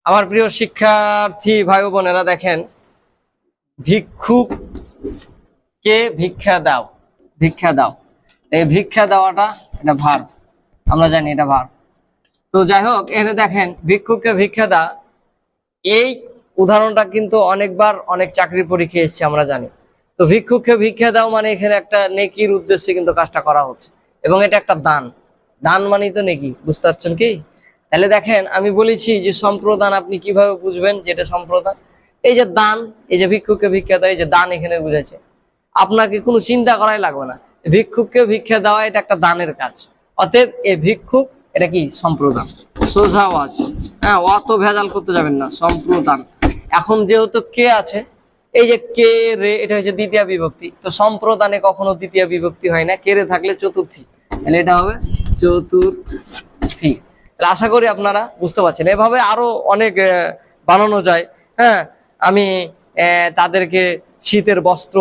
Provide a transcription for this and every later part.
আমার প্রিয় শিক্ষার্থী ভাই বোনেরা, দেখেন, ভিক্ষুককে ভিক্ষা দাও, ভিক্ষা দাও। এই ভিক্ষা দেওয়াটা এটা ভার্ব, আমরা জানি এটা ভার্ব। তো যাই হোক, এখানে দেখেন ভিক্ষুককে ভিক্ষা দাও, এই উদাহরণটা কিন্তু অনেকবার অনেক চাকরির পরীক্ষায় এসেছে, আমরা জানি। তো ভিক্ষুককে ভিক্ষা দাও মানে এখানে একটা নেকির উদ্দেশ্যে কিন্তু কাজটা করা হচ্ছে, এবং এটা একটা দান। দান মানেই তো নেকি, বুঝতে পারছেন কি? তাহলে দেখেন, আমি বলেছি যে সম্প্রদান আপনি কিভাবে বুঝবেন যে এটা সম্প্রদান। এই যে দান, এই যে ভিক্ষুককে ভিক্ষা দেয়, এই যে দান এখানে বুঝেছে, আপনাকে কোনো চিন্তা করাই লাগবে না। ভিক্ষুককে ভিক্ষা দেওয়া এটা একটা দানের কাজ। অতএব এই ভিক্ষুক এটা কি সম্প্রদান, সোজা ওয়াজ। হ্যাঁ, অত ভেজাল করতে যাবেন না, সম্প্রদান। এখন যেহেতু কে আছে, এই যে কে রে, এটা হচ্ছে দ্বিতীয় বিভক্তি। তো সম্প্রদানে কখনো দ্বিতীয় বিভক্তি হয় না, কে রে থাকলে চতুর্থী, তাহলে এটা হবে চতুর্থী। তাহলে আশা করি আপনারা বুঝতে পারছেন। এভাবে আরো অনেক বানানো যায়। হ্যাঁ, আমি তাদেরকে শীতের বস্ত্র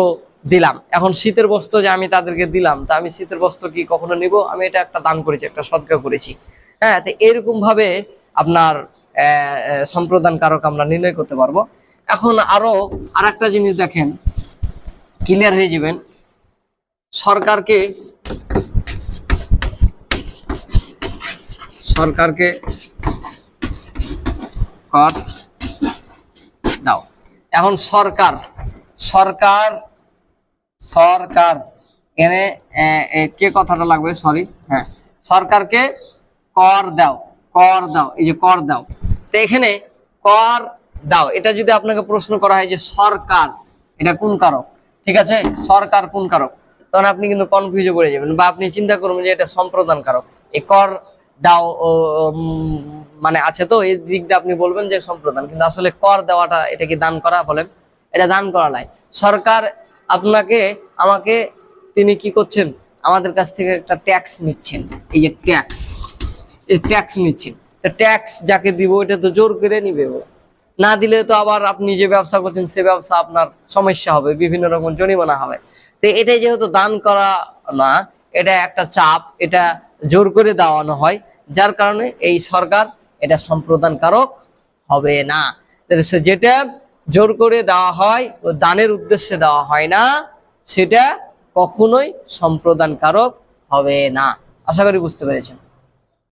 দিলাম। এখন শীতের বস্ত্র যে আমি তাদেরকে দিলাম, তা আমি শীতের বস্ত্র কি কখনো নিব? আমি এটা একটা দান করেছি, একটা সদকা করেছি। হ্যাঁ, তো এরকম ভাবে আপনার সম্প্রদান কারক আমরা নির্ণয় করতে পারবো। এখন আরো আর একটা জিনিস দেখেন, ক্লিয়ার হয়ে যাবেন। সরকারকে কর দাও। এখন সরকার সরকার সরকার এখানে কে কথাটা লাগবে, সরি। হ্যাঁ, সরকারকে কর দাও, কর দাও, এই যে কর দাও। তো এখানে কর দাও, এটা যদি আপনাকে প্রশ্ন করা হয় যে সরকার এটা কোন কারক, ঠিক আছে, সরকার কোন কারক, তখন আপনি কিন্তু কনফিউজে পড়ে যাবেন, বা আপনি চিন্তা করবেন যে এটা সম্প্রদান কারক। এই কর দাও মানে আছে, তো এই দিক দিয়ে আপনি বলবেন যে সম্প্রদান, কিন্তু আসলে কর দেওয়াটা এটা কি দান করা? বলেন, এটা দান করা নাই। সরকার আপনাকে আমাকে তিনি কি করছেন, আমাদের কাছ থেকে একটা ট্যাক্স নিচ্ছেন। এই যে ট্যাক্স, এই ট্যাক্স নিচ্ছেন। তো ট্যাক্স যাকে দিব এটা তো জোর করে নিবে, না দিলে তো আবার আপনি যে ব্যবসা করছেন সে ব্যবসা আপনার সমস্যা হবে, বিভিন্ন রকম জরিমানা হবে। তো এটাই যেহেতু দান করা না, এটা একটা চাপ, এটা জোর করে দেওয়ানো হয়, যার কারণে এই সরকার এটা সম্প্রদান কারক হবে না। যেটা জোর করে দেওয়া হয় ও দানের উদ্দেশ্যে দেওয়া হয় না, সেটা কখনোই সম্প্রদান কারক হবে না। আশা করি বুঝতে পেরেছেন।